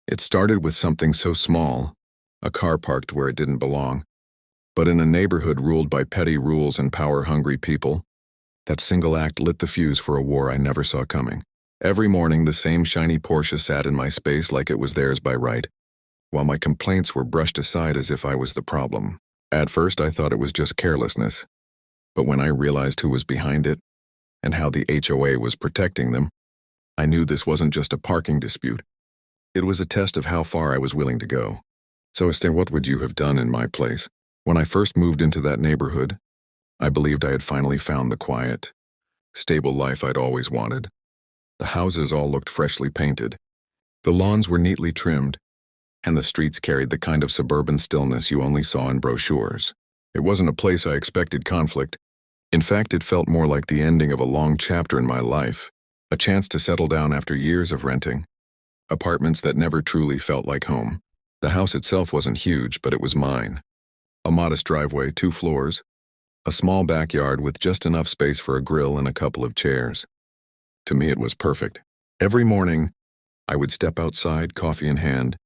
It started with something so small, a car parked where it didn't belong. But in a neighborhood ruled by petty rules and power-hungry people, that single act lit the fuse for a war I never saw coming. Every morning, the same shiny Porsche sat in my space like it was theirs by right, while my complaints were brushed aside as if I was the problem. At first, I thought it was just carelessness. But when I realized who was behind it, and how the HOA was protecting them, I knew this wasn't just a parking dispute. It was a test of how far I was willing to go. So, Esther, what would you have done in my place? When I first moved into that neighborhood, I believed I had finally found the quiet, stable life I'd always wanted. The houses all looked freshly painted. The lawns were neatly trimmed, and the streets carried the kind of suburban stillness you only saw in brochures. It wasn't a place I expected conflict. In fact, it felt more like the ending of a long chapter in my life, a chance to settle down after years of renting. Apartments that never truly felt like home. The house itself wasn't huge, but it was mine. A modest driveway, 2 floors, a small backyard with just enough space for a grill and a couple of chairs. To me, it was perfect. Every morning, I would step outside, coffee in hand,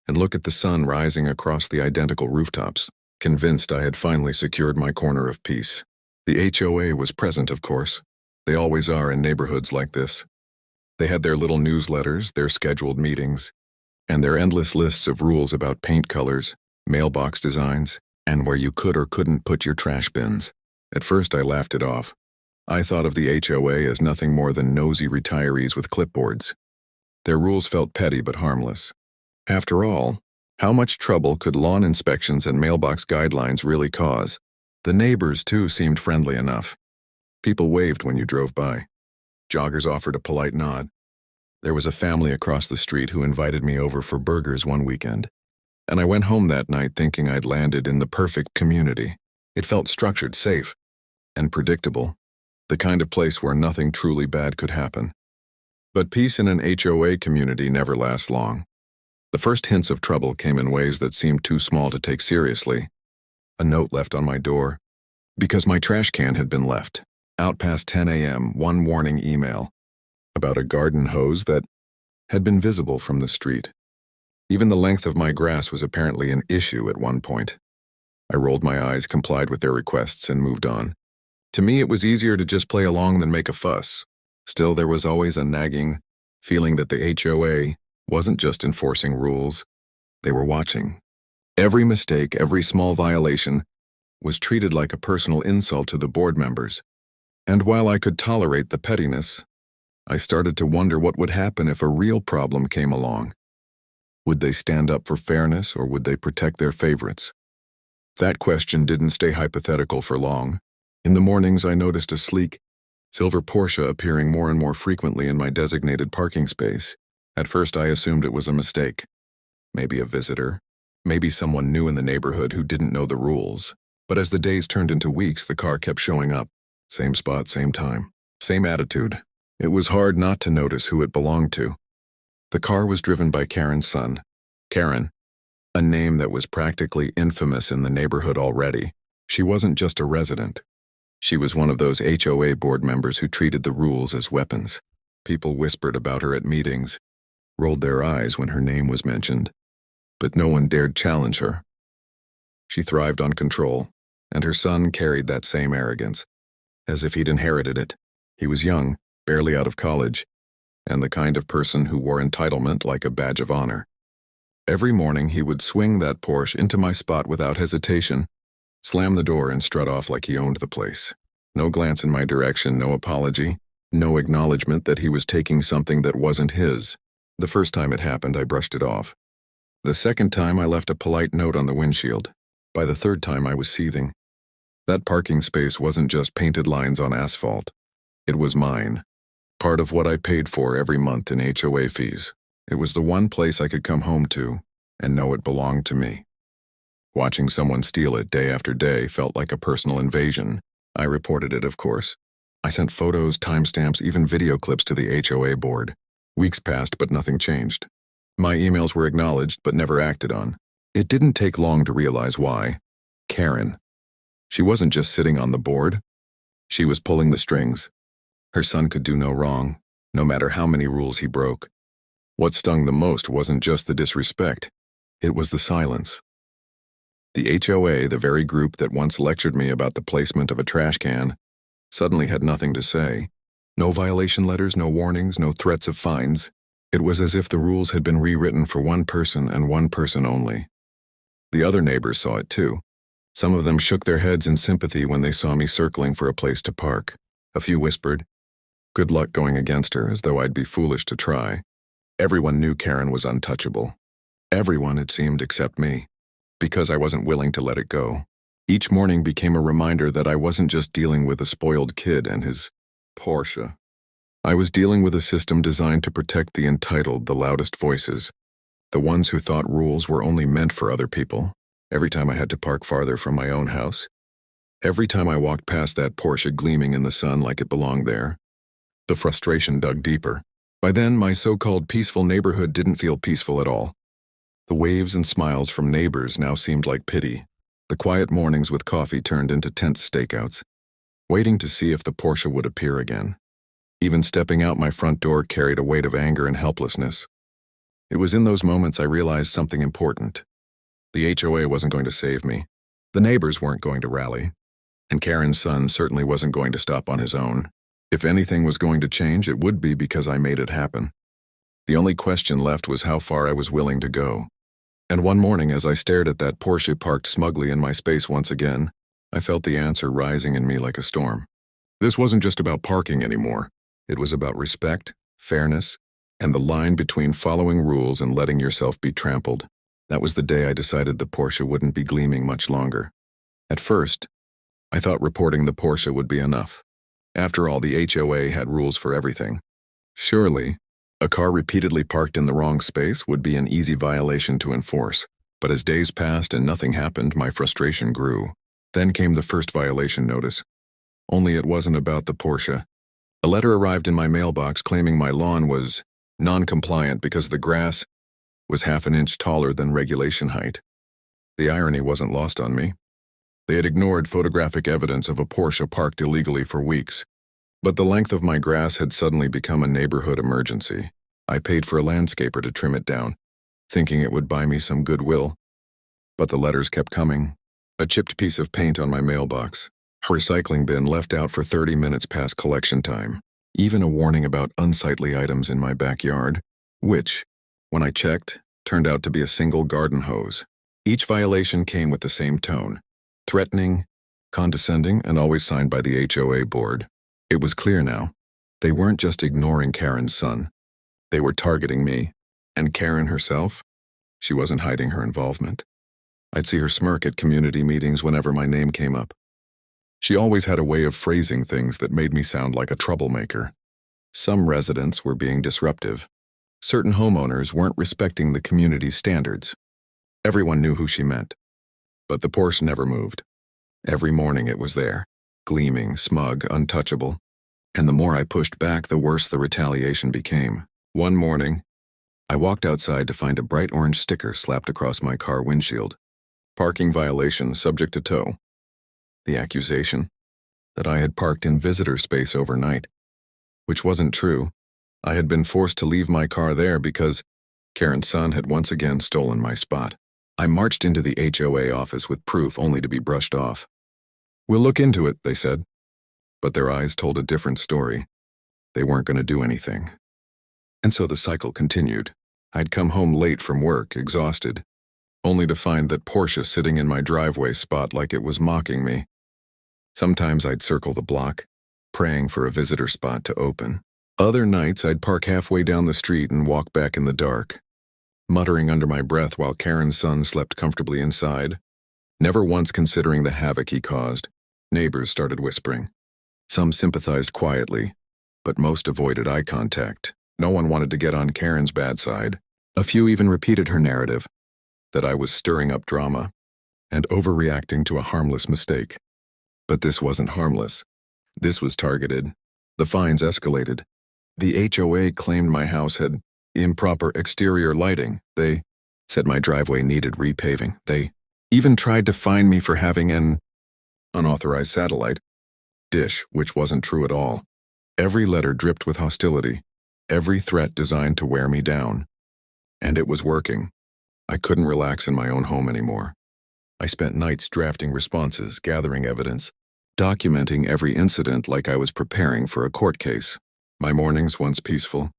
and look at the sun rising across the identical rooftops, convinced I had finally secured my corner of peace. The HOA was present, of course. They always are in neighborhoods like this. They had their little newsletters, their scheduled meetings, and their endless lists of rules about paint colors, mailbox designs, and where you could or couldn't put your trash bins. At first, I laughed it off. I thought of the HOA as nothing more than nosy retirees with clipboards. Their rules felt petty but harmless. After all, how much trouble could lawn inspections and mailbox guidelines really cause? The neighbors, too, seemed friendly enough. People waved when you drove by. Joggers offered a polite nod. There was a family across the street who invited me over for burgers one weekend. And I went home that night thinking I'd landed in the perfect community. It felt structured, safe, and predictable. The kind of place where nothing truly bad could happen. But peace in an HOA community never lasts long. The first hints of trouble came in ways that seemed too small to take seriously. A note left on my door, because my trash can had been left. Out past 10 a.m., one warning email about a garden hose that had been visible from the street. Even the length of my grass was apparently an issue at one point. I rolled my eyes, complied with their requests, and moved on. To me, it was easier to just play along than make a fuss. Still, there was always a nagging feeling that the HOA wasn't just enforcing rules. They were watching. Every mistake, every small violation, was treated like a personal insult to the board members. And while I could tolerate the pettiness, I started to wonder what would happen if a real problem came along. Would they stand up for fairness, or would they protect their favorites? That question didn't stay hypothetical for long. In the mornings, I noticed a sleek, silver Porsche appearing more and more frequently in my designated parking space. At first, I assumed it was a mistake. Maybe a visitor. Maybe someone new in the neighborhood who didn't know the rules. But as the days turned into weeks, the car kept showing up. Same spot, same time, same attitude. It was hard not to notice who it belonged to. The car was driven by Karen's son. Karen, a name that was practically infamous in the neighborhood already. She wasn't just a resident. She was one of those HOA board members who treated the rules as weapons. People whispered about her at meetings, rolled their eyes when her name was mentioned, but no one dared challenge her. She thrived on control, and her son carried that same arrogance, as if he'd inherited it. He was young, barely out of college, and the kind of person who wore entitlement like a badge of honor. Every morning he would swing that Porsche into my spot without hesitation, slam the door and strut off like he owned the place. No glance in my direction, no apology, no acknowledgement that he was taking something that wasn't his. The first time it happened, I brushed it off. The second time, I left a polite note on the windshield. By the third time, I was seething. That parking space wasn't just painted lines on asphalt. It was mine. Part of what I paid for every month in HOA fees. It was the one place I could come home to and know it belonged to me. Watching someone steal it day after day felt like a personal invasion. I reported it, of course. I sent photos, timestamps, even video clips to the HOA board. Weeks passed, but nothing changed. My emails were acknowledged, but never acted on. It didn't take long to realize why. Karen. She wasn't just sitting on the board. She was pulling the strings. Her son could do no wrong, no matter how many rules he broke. What stung the most wasn't just the disrespect, it was the silence. The HOA, the very group that once lectured me about the placement of a trash can, suddenly had nothing to say. No violation letters, no warnings, no threats of fines. It was as if the rules had been rewritten for one person and one person only. The other neighbors saw it too. Some of them shook their heads in sympathy when they saw me circling for a place to park. A few whispered, "Good luck going against her," as though I'd be foolish to try. Everyone knew Karen was untouchable. Everyone, it seemed, except me, because I wasn't willing to let it go. Each morning became a reminder that I wasn't just dealing with a spoiled kid and his Porsche. I was dealing with a system designed to protect the entitled, the loudest voices, the ones who thought rules were only meant for other people. Every time I had to park farther from my own house, every time I walked past that Porsche gleaming in the sun like it belonged there, the frustration dug deeper. By then, my so-called peaceful neighborhood didn't feel peaceful at all. The waves and smiles from neighbors now seemed like pity. The quiet mornings with coffee turned into tense stakeouts, waiting to see if the Porsche would appear again. Even stepping out my front door carried a weight of anger and helplessness. It was in those moments I realized something important. The HOA wasn't going to save me. The neighbors weren't going to rally. And Karen's son certainly wasn't going to stop on his own. If anything was going to change, it would be because I made it happen. The only question left was how far I was willing to go. And one morning, as I stared at that Porsche parked smugly in my space once again, I felt the answer rising in me like a storm. This wasn't just about parking anymore. It was about respect, fairness, and the line between following rules and letting yourself be trampled. That was the day I decided the Porsche wouldn't be gleaming much longer. At first, I thought reporting the Porsche would be enough. After all, the HOA had rules for everything. Surely, a car repeatedly parked in the wrong space would be an easy violation to enforce. But as days passed and nothing happened, my frustration grew. Then came the first violation notice. Only it wasn't about the Porsche. A letter arrived in my mailbox claiming my lawn was non-compliant because the grass was half an inch taller than regulation height. The irony wasn't lost on me. They had ignored photographic evidence of a Porsche parked illegally for weeks. But the length of my grass had suddenly become a neighborhood emergency. I paid for a landscaper to trim it down, thinking it would buy me some goodwill. But the letters kept coming. A chipped piece of paint on my mailbox. A recycling bin left out for 30 minutes past collection time. Even a warning about unsightly items in my backyard, which, when I checked, turned out to be a single garden hose. Each violation came with the same tone. Threatening, condescending, and always signed by the HOA board. It was clear now. They weren't just ignoring Karen's son. They were targeting me. And Karen herself? She wasn't hiding her involvement. I'd see her smirk at community meetings whenever my name came up. She always had a way of phrasing things that made me sound like a troublemaker. Some residents were being disruptive. Certain homeowners weren't respecting the community's standards. Everyone knew who she meant. But the Porsche never moved. Every morning it was there, gleaming, smug, untouchable. And the more I pushed back, the worse the retaliation became. One morning, I walked outside to find a bright orange sticker slapped across my car windshield. Parking violation, subject to tow. The accusation that I had parked in visitor space overnight, which wasn't true. I had been forced to leave my car there because Karen's son had once again stolen my spot. I marched into the HOA office with proof only to be brushed off. "We'll look into it," they said. But their eyes told a different story. They weren't going to do anything. And so the cycle continued. I'd come home late from work, exhausted, only to find that Porsche sitting in my driveway spot like it was mocking me. Sometimes I'd circle the block, praying for a visitor spot to open. Other nights I'd park halfway down the street and walk back in the dark, muttering under my breath while Karen's son slept comfortably inside, never once considering the havoc he caused. Neighbors started whispering. Some sympathized quietly, but most avoided eye contact. No one wanted to get on Karen's bad side. A few even repeated her narrative, that I was stirring up drama and overreacting to a harmless mistake. But this wasn't harmless. This was targeted. The fines escalated. The HOA claimed my house had improper exterior lighting. They said my driveway needed repaving. They even tried to fine me for having an unauthorized satellite dish, which wasn't true at all. Every letter dripped with hostility. Every threat designed to wear me down. And it was working. I couldn't relax in my own home anymore. I spent nights drafting responses, gathering evidence, documenting every incident like I was preparing for a court case. My mornings, once peaceful,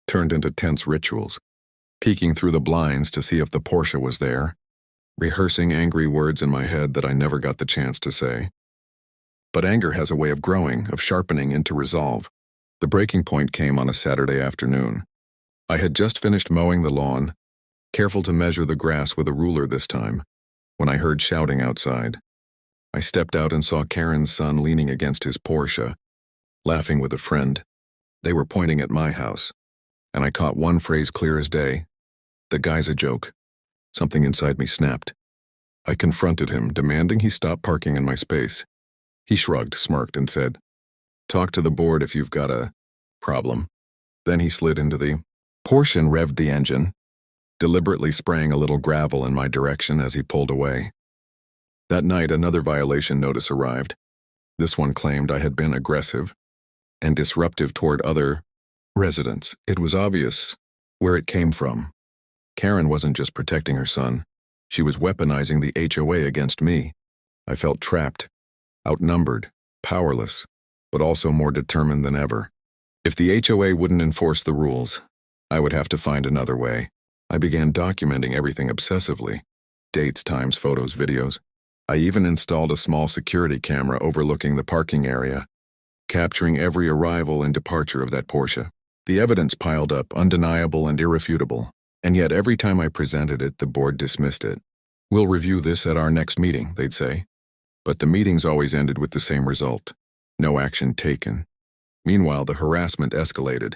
turned into tense rituals, peeking through the blinds to see if the Porsche was there, rehearsing angry words in my head that I never got the chance to say. But anger has a way of growing, of sharpening into resolve. The breaking point came on a Saturday afternoon. I had just finished mowing the lawn, careful to measure the grass with a ruler this time, when I heard shouting outside. I stepped out and saw Karen's son leaning against his Porsche, laughing with a friend. They were pointing at my house, and I caught one phrase clear as day. "The guy's a joke." Something inside me snapped. I confronted him, demanding he stop parking in my space. He shrugged, smirked, and said, "Talk to the board if you've got a problem." Then he slid into the Porsche and revved the engine, deliberately spraying a little gravel in my direction as he pulled away. That night, another violation notice arrived. This one claimed I had been aggressive and disruptive toward other residents. It was obvious where it came from. Karen wasn't just protecting her son. She was weaponizing the HOA against me. I felt trapped, outnumbered, powerless, but also more determined than ever. If the HOA wouldn't enforce the rules, I would have to find another way. I began documenting everything obsessively. Dates, times, photos, videos. I even installed a small security camera overlooking the parking area, capturing every arrival and departure of that Porsche. The evidence piled up, undeniable and irrefutable, and yet every time I presented it, the board dismissed it. "We'll review this at our next meeting," they'd say. But the meetings always ended with the same result: no action taken. Meanwhile, the harassment escalated.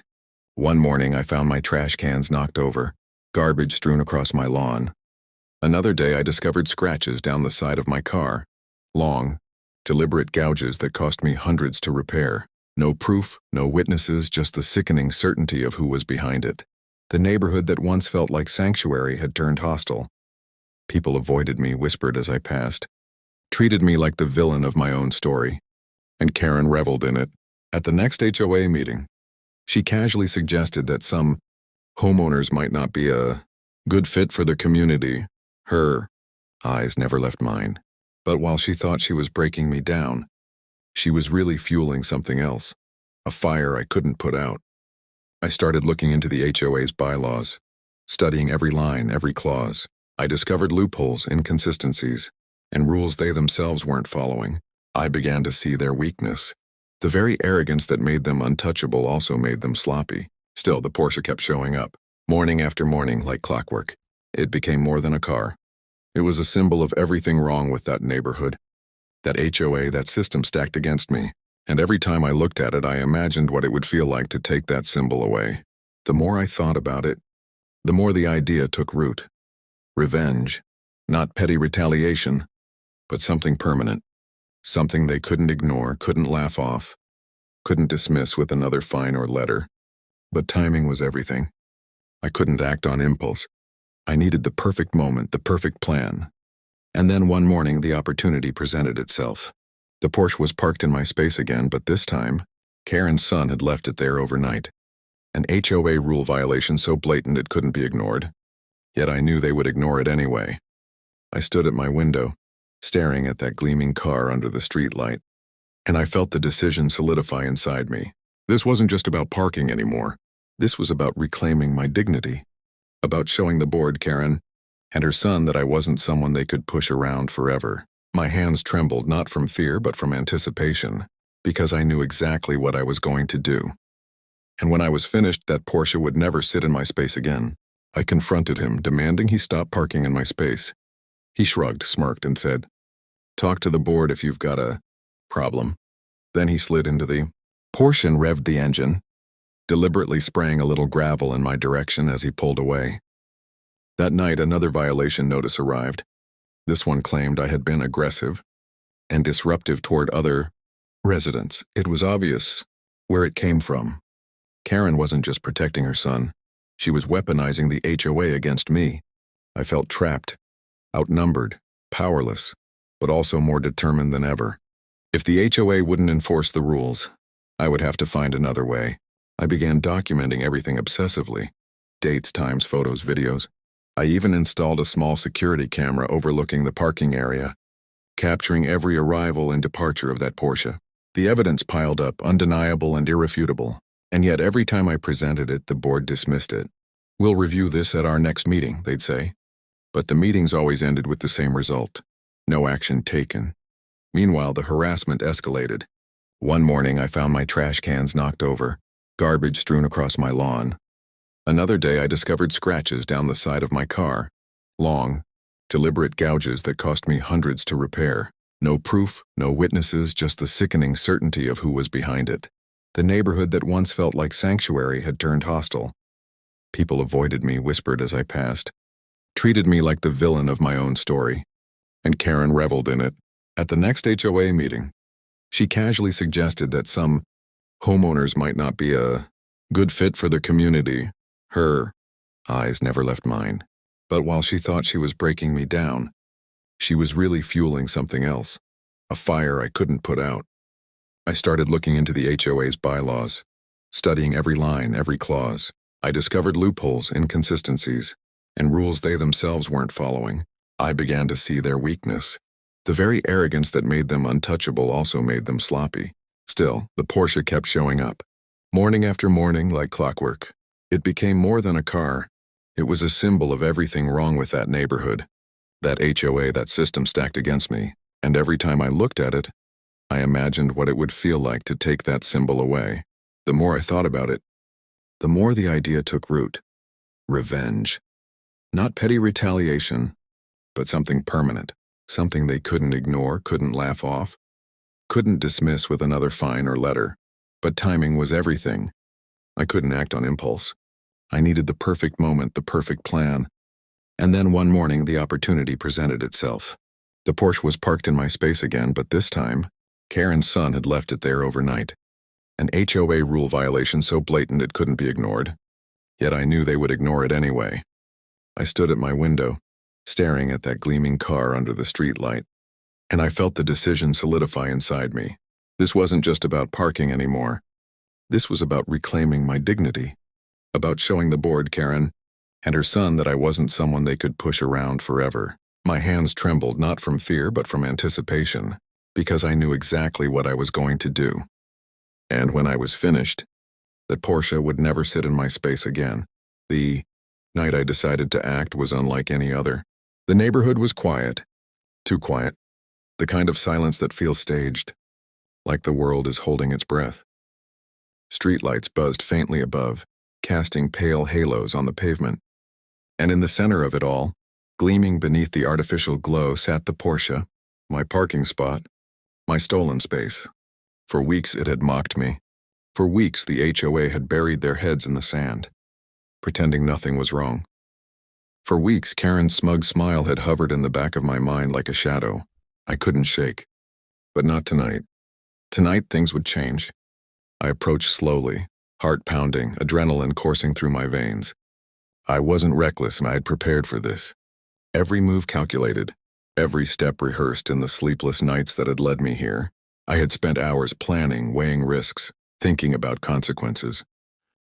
One morning, I found my trash cans knocked over, garbage strewn across my lawn. Another day, I discovered scratches down the side of my car. Long, deliberate gouges that cost me hundreds to repair. No proof, no witnesses, just the sickening certainty of who was behind it. The neighborhood that once felt like sanctuary had turned hostile. People avoided me, whispered as I passed, treated me like the villain of my own story. And Karen reveled in it. At the next HOA meeting, she casually suggested that some homeowners might not be a good fit for the community. Her eyes never left mine. But while she thought she was breaking me down, she was really fueling something else, a fire I couldn't put out. I started looking into the HOA's bylaws, studying every line, every clause. I discovered loopholes, inconsistencies, and rules they themselves weren't following. I began to see their weakness. The very arrogance that made them untouchable also made them sloppy. Still, the Porsche kept showing up, morning after morning, like clockwork. It became more than a car. It was a symbol of everything wrong with that neighborhood, that HOA, that system stacked against me. And every time I looked at it, I imagined what it would feel like to take that symbol away. The more I thought about it, the more the idea took root. Revenge, not petty retaliation, but something permanent. Something they couldn't ignore, couldn't laugh off, couldn't dismiss with another fine or letter. But timing was everything. I couldn't act on impulse. I needed the perfect moment, the perfect plan. And then one morning, the opportunity presented itself. The Porsche was parked in my space again, but this time, Karen's son had left it there overnight. An HOA rule violation so blatant it couldn't be ignored. Yet I knew they would ignore it anyway. I stood at my window, staring at that gleaming car under the streetlight, and I felt the decision solidify inside me. This wasn't just about parking anymore. This was about reclaiming my dignity, about showing the board, Karen, and her son, that I wasn't someone they could push around forever. My hands trembled, not from fear but from anticipation, because I knew exactly what I was going to do. And when I was finished, that Porsche would never sit in my space again. I confronted him, demanding he stop parking in my space. He shrugged, smirked, and said, "Talk to the board if you've got a problem." Then he slid into the Porsche and revved the engine, deliberately spraying a little gravel in my direction as he pulled away. That night, another violation notice arrived. This one claimed I had been aggressive and disruptive toward other residents. It was obvious where it came from. Karen wasn't just protecting her son. She was weaponizing the HOA against me. I felt trapped, outnumbered, powerless, but also more determined than ever. If the HOA wouldn't enforce the rules, I would have to find another way. I began documenting everything obsessively, dates, times, photos, videos. I even installed a small security camera overlooking the parking area, capturing every arrival and departure of that Porsche. The evidence piled up, undeniable and irrefutable, and yet every time I presented it, the board dismissed it. "We'll review this at our next meeting," they'd say. But the meetings always ended with the same result: no action taken. Meanwhile, the harassment escalated. One morning, I found my trash cans knocked over, garbage strewn across my lawn. Another day, I discovered scratches down the side of my car. Long, deliberate gouges that cost me hundreds to repair. No proof, no witnesses, just the sickening certainty of who was behind it. The neighborhood that once felt like sanctuary had turned hostile. People avoided me, whispered as I passed, treated me like the villain of my own story. And Karen reveled in it. At the next HOA meeting, she casually suggested that some homeowners might not be a good fit for the community. Her eyes never left mine. But while she thought she was breaking me down, she was really fueling something else, a fire I couldn't put out. I started looking into the HOA's bylaws, studying every line, every clause. I discovered loopholes, inconsistencies, and rules they themselves weren't following. I began to see their weakness. The very arrogance that made them untouchable also made them sloppy. Still, the Porsche kept showing up, morning after morning like clockwork. It became more than a car. It was a symbol of everything wrong with that neighborhood, that HOA, that system stacked against me. And every time I looked at it, I imagined what it would feel like to take that symbol away. The more I thought about it, the more the idea took root. Revenge. Not petty retaliation, but something permanent. Something they couldn't ignore, couldn't laugh off, couldn't dismiss with another fine or letter. But timing was everything. I couldn't act on impulse. I needed the perfect moment, the perfect plan. And then one morning, the opportunity presented itself. The Porsche was parked in my space again, but this time, Karen's son had left it there overnight. An HOA rule violation so blatant it couldn't be ignored. Yet I knew they would ignore it anyway. I stood at my window, staring at that gleaming car under the streetlight, and I felt the decision solidify inside me. This wasn't just about parking anymore. This was about reclaiming my dignity, about showing the board, Karen, and her son that I wasn't someone they could push around forever. My hands trembled not from fear but from anticipation, because I knew exactly what I was going to do. And when I was finished, that Porsche would never sit in my space again. The night I decided to act was unlike any other. The neighborhood was quiet, too quiet, the kind of silence that feels staged, like the world is holding its breath. Streetlights buzzed faintly above, casting pale halos on the pavement. And in the center of it all, gleaming beneath the artificial glow, sat the Porsche, my parking spot, my stolen space. For weeks it had mocked me. For weeks the HOA had buried their heads in the sand, pretending nothing was wrong. For weeks Karen's smug smile had hovered in the back of my mind like a shadow I couldn't shake. But not tonight. Tonight things would change. I approached slowly, heart pounding, adrenaline coursing through my veins. I wasn't reckless, and I had prepared for this. Every move calculated, every step rehearsed in the sleepless nights that had led me here. I had spent hours planning, weighing risks, thinking about consequences.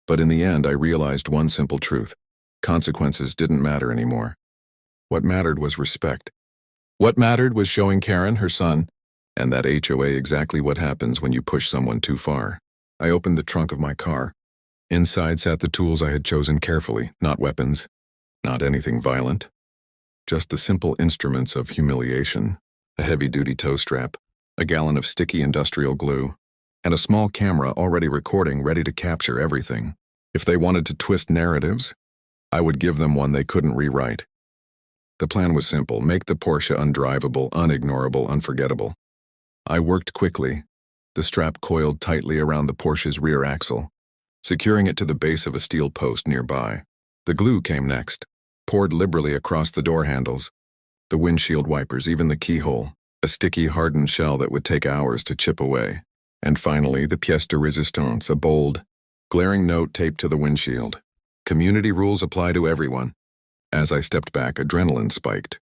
But in the end, I realized one simple truth. Consequences didn't matter anymore. What mattered was respect. What mattered was showing Karen, her son, and that HOA exactly what happens when you push someone too far. I opened the trunk of my car. Inside sat the tools I had chosen carefully, not weapons, not anything violent. Just the simple instruments of humiliation, a heavy-duty tow strap, a gallon of sticky industrial glue, and a small camera already recording, ready to capture everything. If they wanted to twist narratives, I would give them one they couldn't rewrite. The plan was simple: make the Porsche undrivable, unignorable, unforgettable. I worked quickly, the strap coiled tightly around the Porsche's rear axle, securing it to the base of a steel post nearby. The glue came next, poured liberally across the door handles, the windshield wipers, even the keyhole, a sticky, hardened shell that would take hours to chip away. And finally, the pièce de résistance, a bold, glaring note taped to the windshield. Community rules apply to everyone. As I stepped back, adrenaline spiked.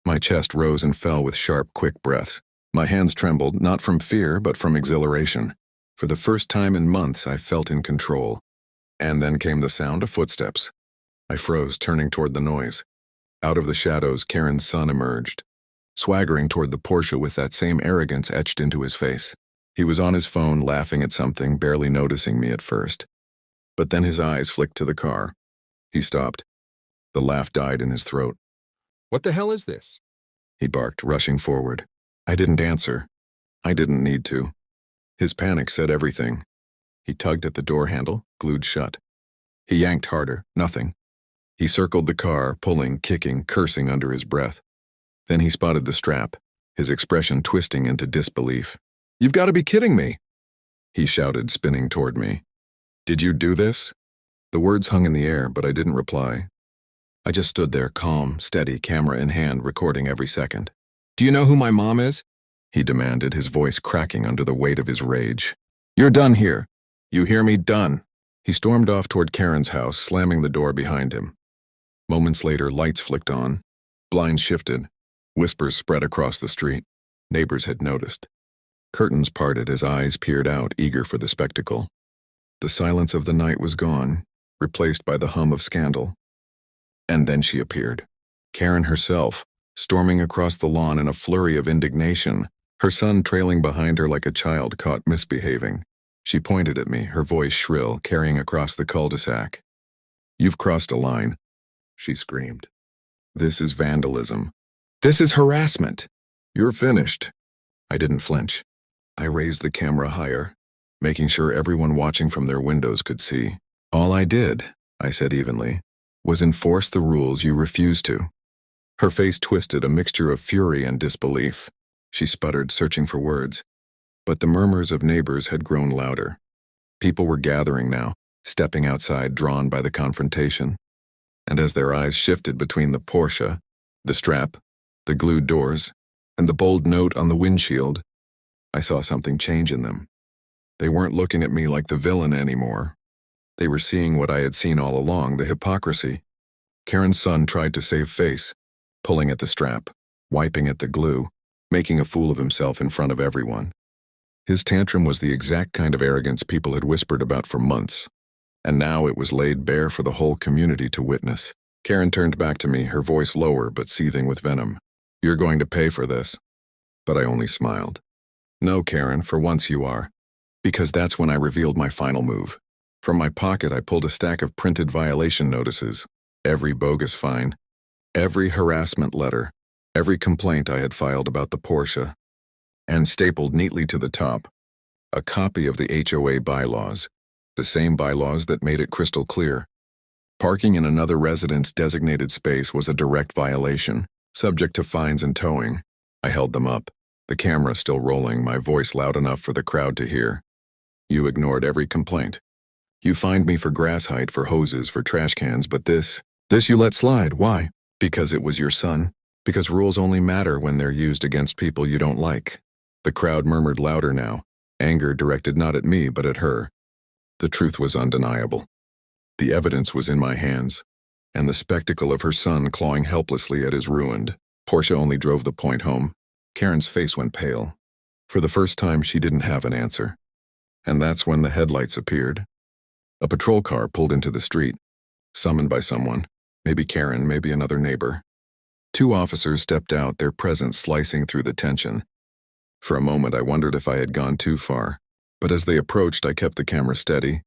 My chest rose and fell with sharp, quick breaths. My hands trembled, not from fear, but from exhilaration. For the first time in months, I felt in control. And then came the sound of footsteps. I froze, turning toward the noise. Out of the shadows, Karen's son emerged, swaggering toward the Porsche with that same arrogance etched into his face. He was on his phone, laughing at something, barely noticing me at first. But then his eyes flicked to the car. He stopped. The laugh died in his throat. What the hell is this? He barked, rushing forward. I didn't answer. I didn't need to. His panic said everything. He tugged at the door handle, glued shut. He yanked harder, nothing. He circled the car, pulling, kicking, cursing under his breath. Then he spotted the strap, his expression twisting into disbelief. "You've got to be kidding me!" He shouted, spinning toward me. "Did you do this?" The words hung in the air, but I didn't reply. I just stood there, calm, steady, camera in hand, recording every second. "Do you know who my mom is?" he demanded, his voice cracking under the weight of his rage. "You're done here. You hear me? Done." He stormed off toward Karen's house, slamming the door behind him. Moments later, lights flicked on. Blinds shifted. Whispers spread across the street. Neighbors had noticed. Curtains parted as eyes peered out, eager for the spectacle. The silence of the night was gone, replaced by the hum of scandal. And then she appeared. Karen herself, storming across the lawn in a flurry of indignation, her son trailing behind her like a child caught misbehaving. She pointed at me, her voice shrill, carrying across the cul-de-sac. "You've crossed a line," she screamed. "This is vandalism. This is harassment. You're finished." I didn't flinch. I raised the camera higher, making sure everyone watching from their windows could see. "All I did," I said evenly, "was enforce the rules you refused to." Her face twisted, a mixture of fury and disbelief. She sputtered, searching for words. But the murmurs of neighbors had grown louder. People were gathering now, stepping outside, drawn by the confrontation. And as their eyes shifted between the Porsche, the strap, the glued doors, and the bold note on the windshield, I saw something change in them. They weren't looking at me like the villain anymore. They were seeing what I had seen all along, the hypocrisy. Karen's son tried to save face, pulling at the strap, wiping at the glue, making a fool of himself in front of everyone. His tantrum was the exact kind of arrogance people had whispered about for months, and now it was laid bare for the whole community to witness. Karen turned back to me, her voice lower but seething with venom. "You're going to pay for this." But I only smiled. "No, Karen, for once you are." Because that's when I revealed my final move. From my pocket, I pulled a stack of printed violation notices, every bogus fine, every harassment letter, every complaint I had filed about the Porsche, and stapled neatly to the top, a copy of the HOA bylaws, the same bylaws that made it crystal clear. Parking in another resident's designated space was a direct violation, subject to fines and towing. I held them up, the camera still rolling, my voice loud enough for the crowd to hear. "You ignored every complaint. You fined me for grass height, for hoses, for trash cans, but this you let slide. Why? Because it was your son? Because rules only matter when they're used against people you don't like." The crowd murmured louder now, anger directed not at me but at her. The truth was undeniable. The evidence was in my hands, and the spectacle of her son clawing helplessly at his ruined. Porsche only drove the point home. Karen's face went pale. For the first time, she didn't have an answer. And that's when the headlights appeared. A patrol car pulled into the street, summoned by someone, maybe Karen, maybe another neighbor. Two officers stepped out, their presence slicing through the tension. For a moment, I wondered if I had gone too far, but as they approached, I kept the camera steady,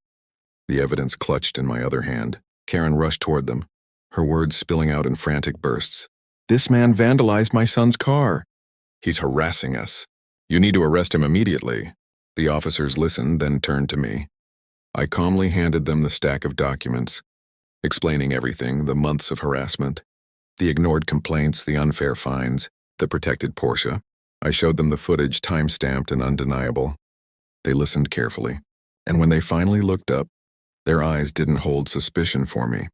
the evidence clutched in my other hand. Karen rushed toward them, her words spilling out in frantic bursts. "This man vandalized my son's car. He's harassing us. You need to arrest him immediately." The officers listened, then turned to me. I calmly handed them the stack of documents, explaining everything, the months of harassment, the ignored complaints, the unfair fines, the protected Porsche. I showed them the footage, time-stamped and undeniable. They listened carefully, and when they finally looked up, their eyes didn't hold suspicion for me.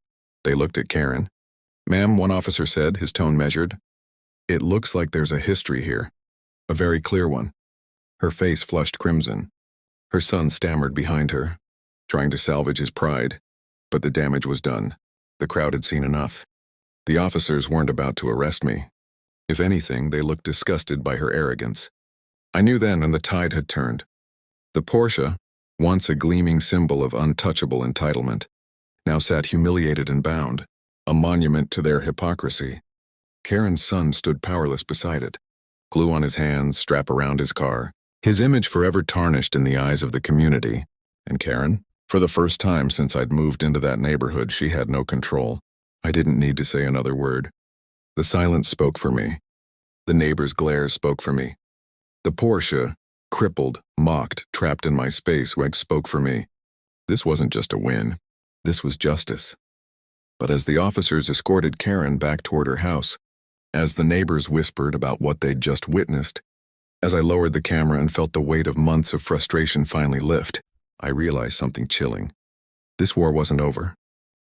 They looked at Karen. "Ma'am," one officer said, his tone measured, "it looks like there's a history here, a very clear one." Her face flushed crimson. Her son stammered behind her, trying to salvage his pride, but the damage was done. The crowd had seen enough. The officers weren't about to arrest me. If anything, they looked disgusted by her arrogance. I knew then, and the tide had turned. The Porsche, once a gleaming symbol of untouchable entitlement, now sat humiliated and bound. a monument to their hypocrisy. Karen's son stood powerless beside it, glue on his hands, strap around his car, his image forever tarnished in the eyes of the community. And Karen? For the first time since I'd moved into that neighborhood, she had no control. I didn't need to say another word. The silence spoke for me. The neighbors' glares spoke for me. The Porsche, crippled, mocked, trapped in my space, spoke for me. This wasn't just a win. This was justice. But as the officers escorted Karen back toward her house, as the neighbors whispered about what they'd just witnessed, as I lowered the camera and felt the weight of months of frustration finally lift, I realized something chilling. This war wasn't over.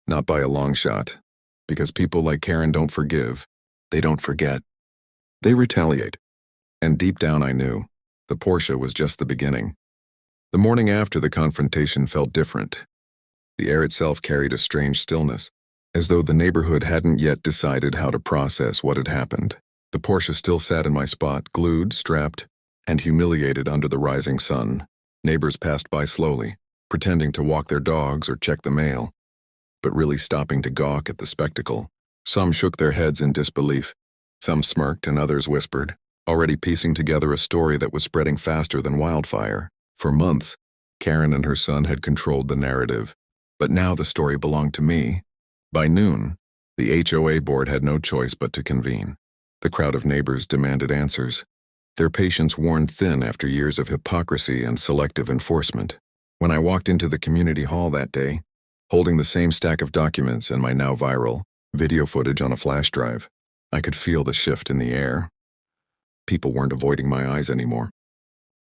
Not by a long shot. Because people like Karen don't forgive. They don't forget. They retaliate. And deep down I knew, the Porsche was just the beginning. The morning after the confrontation felt different. The air itself carried a strange stillness, as though the neighborhood hadn't yet decided how to process what had happened. The Porsche still sat in my spot, glued, strapped, and humiliated under the rising sun. Neighbors passed by slowly, pretending to walk their dogs or check the mail, but really stopping to gawk at the spectacle. Some shook their heads in disbelief. Some smirked and others whispered, already piecing together a story that was spreading faster than wildfire. For months, Karen and her son had controlled the narrative, but now the story belonged to me. By noon, the HOA board had no choice but to convene. The crowd of neighbors demanded answers, their patience worn thin after years of hypocrisy and selective enforcement. When I walked into the community hall that day, holding the same stack of documents and my now viral video footage on a flash drive, I could feel the shift in the air. People weren't avoiding my eyes anymore.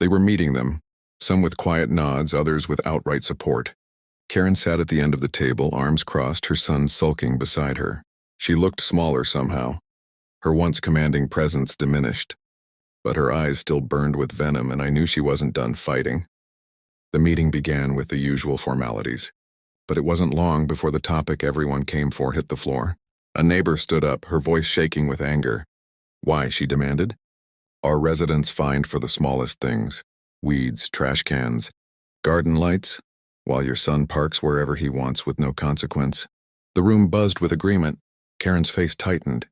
They were meeting them, some with quiet nods, others with outright support. Karen sat at the end of the table, arms crossed, her son sulking beside her. She looked smaller somehow. Her once commanding presence diminished, but her eyes still burned with venom, and I knew she wasn't done fighting. The meeting began with the usual formalities, but it wasn't long before the topic everyone came for hit the floor. A neighbor stood up, her voice shaking with anger. Why, she demanded. Are residents fined for the smallest things? Weeds, trash cans, garden lights, while your son parks wherever he wants with no consequence? The room buzzed with agreement. Karen's face tightened.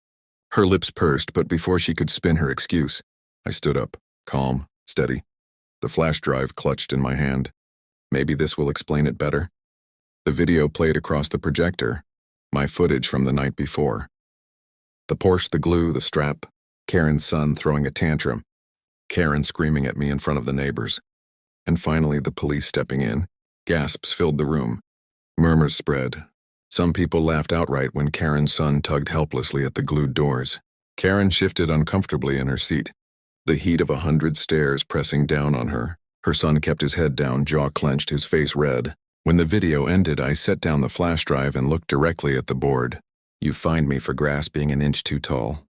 Her lips pursed, but before she could spin her excuse, I stood up, calm, steady. The flash drive clutched in my hand. Maybe this will explain it better. The video played across the projector, my footage from the night before. The Porsche, the glue, the strap, Karen's son throwing a tantrum, Karen screaming at me in front of the neighbors, and finally the police stepping in. Gasps filled the room. Murmurs spread. Some people laughed outright when Karen's son tugged helplessly at the glued doors. Karen shifted uncomfortably in her seat, the heat of 100 stares pressing down on her. Her son kept his head down, jaw clenched, his face red. When the video ended, I set down the flash drive and looked directly at the board. You fined me for grass being an inch too tall.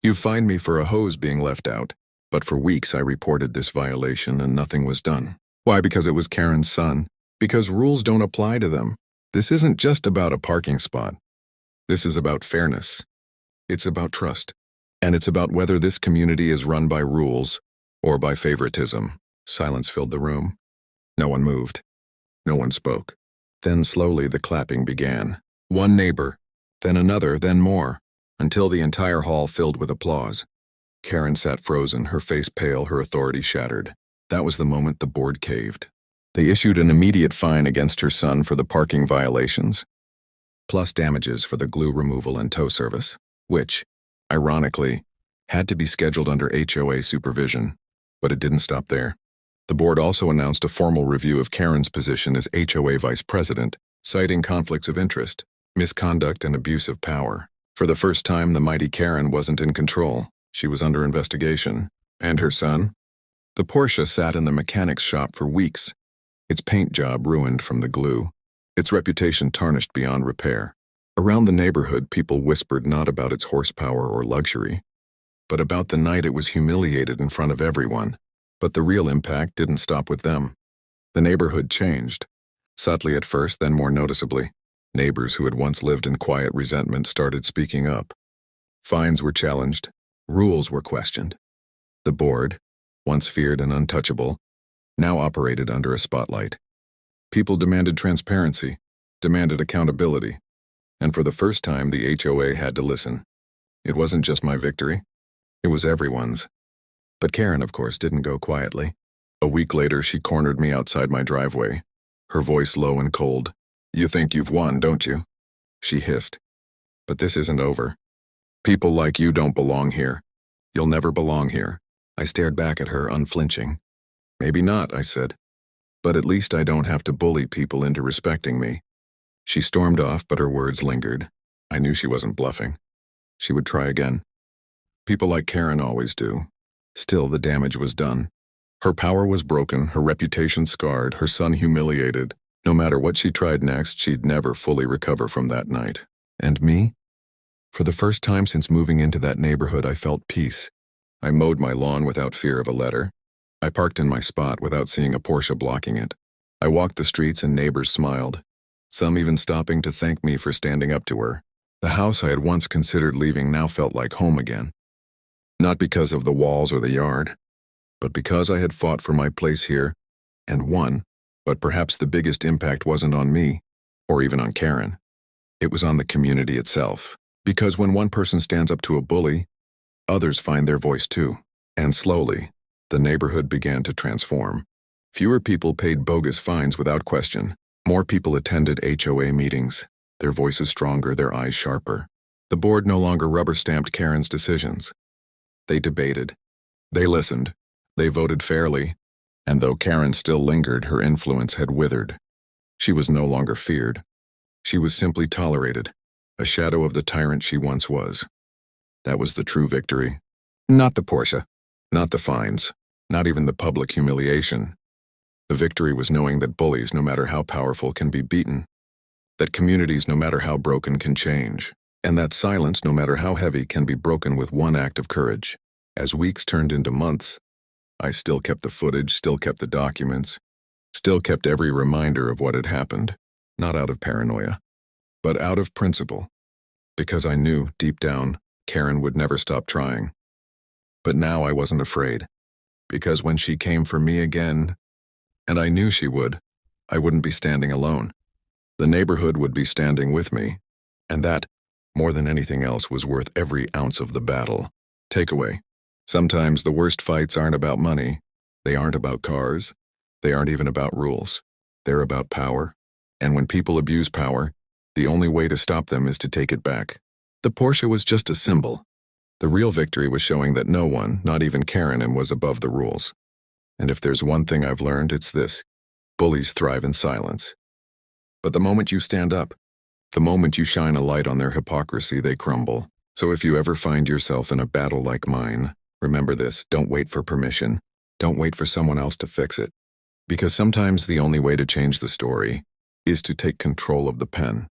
You fined me for a hose being left out. But for weeks I reported this violation and nothing was done. Why? Because it was Karen's son. Because rules don't apply to them. This isn't just about a parking spot. This is about fairness. It's about trust. And it's about whether this community is run by rules or by favoritism. Silence filled the room. No one moved. No one spoke. Then slowly the clapping began. One neighbor, then another, then more, until the entire hall filled with applause. Karen sat frozen, her face pale, her authority shattered. That was the moment the board caved. They issued an immediate fine against her son for the parking violations, plus damages for the glue removal and tow service, which, ironically, had to be scheduled under HOA supervision. But it didn't stop there. The board also announced a formal review of Karen's position as HOA vice president, citing conflicts of interest, misconduct, and abuse of power. For the first time, the mighty Karen wasn't in control. She was under investigation. And her son? The Porsche sat in the mechanic's shop for weeks, its paint job ruined from the glue, its reputation tarnished beyond repair. Around the neighborhood, people whispered not about its horsepower or luxury, but about the night it was humiliated in front of everyone. But the real impact didn't stop with them. The neighborhood changed, subtly at first, then more noticeably. Neighbors who had once lived in quiet resentment started speaking up. Fines were challenged. Rules were questioned. The board, once feared and untouchable, now operated under a spotlight. People demanded transparency, demanded accountability. And for the first time, the HOA had to listen. It wasn't just my victory. It was everyone's. But Karen, of course, didn't go quietly. A week later, she cornered me outside my driveway, her voice low and cold. "You think you've won, don't you?" She hissed. "But this isn't over. People like you don't belong here. You'll never belong here." I stared back at her, unflinching. "Maybe not," I said. "But at least I don't have to bully people into respecting me." She stormed off, but her words lingered. I knew she wasn't bluffing. She would try again. People like Karen always do. Still, the damage was done. Her power was broken, her reputation scarred, her son humiliated. No matter what she tried next, she'd never fully recover from that night. And me? For the first time since moving into that neighborhood, I felt peace. I mowed my lawn without fear of a letter. I parked in my spot without seeing a Porsche blocking it. I walked the streets and neighbors smiled, some even stopping to thank me for standing up to her. The house I had once considered leaving now felt like home again. Not because of the walls or the yard, but because I had fought for my place here and won. But perhaps the biggest impact wasn't on me, or even on Karen. It was on the community itself. Because when one person stands up to a bully, others find their voice too. And slowly, the neighborhood began to transform. Fewer people paid bogus fines without question. More people attended HOA meetings, their voices stronger, their eyes sharper. The board no longer rubber-stamped Karen's decisions. They debated. They listened. They voted fairly. And though Karen still lingered, her influence had withered. She was no longer feared. She was simply tolerated, a shadow of the tyrant she once was. That was the true victory. Not the Porsche, not the fines, not even the public humiliation. The victory was knowing that bullies, no matter how powerful, can be beaten, that communities, no matter how broken, can change, and that silence, no matter how heavy, can be broken with one act of courage. As weeks turned into months, I still kept the footage, still kept the documents, still kept every reminder of what had happened, not out of paranoia, but out of principle, because I knew, deep down, Karen would never stop trying. But now I wasn't afraid, because when she came for me again, and I knew she would, I wouldn't be standing alone. The neighborhood would be standing with me, and that, more than anything else, was worth every ounce of the battle. Takeaway. Sometimes the worst fights aren't about money. They aren't about cars. They aren't even about rules. They're about power. And when people abuse power, the only way to stop them is to take it back. The Porsche was just a symbol. The real victory was showing that no one, not even Karen, was above the rules. And if there's one thing I've learned, it's this: bullies thrive in silence. But the moment you stand up, the moment you shine a light on their hypocrisy, they crumble. So if you ever find yourself in a battle like mine, remember this: don't wait for permission. Don't wait for someone else to fix it. Because sometimes the only way to change the story is to take control of the pen.